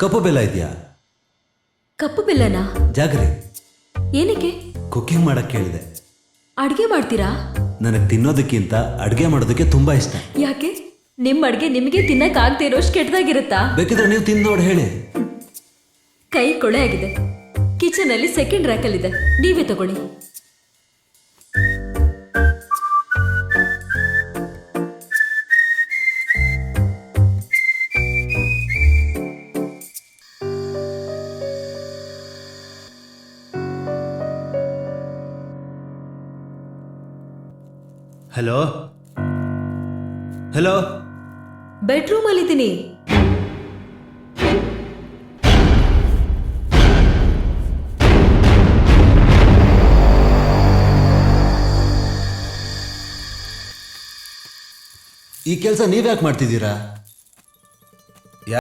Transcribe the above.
ಕಪ್ಪು ಬೆಲ್ಲ ಇದೆಯಾ? ಕಪ್ಪು ಬೆಲ್ಲನಾ? ಜಾಗ್ರಿ. ಏನಕ್ಕೆ? ಕುಕಿಂಗ್ ಮಾಡಕ್ ಕೇಳಿದೆ. ಅಡ್ಗೆ ಮಾಡ್ತೀರಾ? ನನಗೆ ತಿನ್ನೋದಕ್ಕಿಂತ ಅಡ್ಗೆ ಮಾಡೋದಕ್ಕೆ ತುಂಬಾ ಇಷ್ಟ. ಯಾಕೆ? ನಿಮ್ ಅಡ್ಗೆ ನಿಮಗೆ ತಿನ್ನಕ್ ಆಗದೆ ಇರೋಷ್ಟು ಕೆಟ್ಟದಾಗಿರುತ್ತಾ? ಬೇಕಿದ್ರೆ ನೀವು ತಿಂದು ನೋಡಿ ಹೇಳಿ. ಕೈ ಕೊಳೆ ಆಗಿದೆ. ಕಿಚನ್ ಅಲ್ಲಿ ಸೆಕೆಂಡ್ ರ್ಯಾಕಲ್ ಇದೆ, ನೀವೇ ತಗೊಳ್ಳಿ. ಹಲೋ ಹಲೋ, ಬೆಡ್ರೂಮ್ ಅಲ್ಲಿದ್ದೀನಿ. ಈ ಕೆಲಸ ನೀವ್ಯಾಕೆ ಮಾಡ್ತಿದ್ದೀರಾ?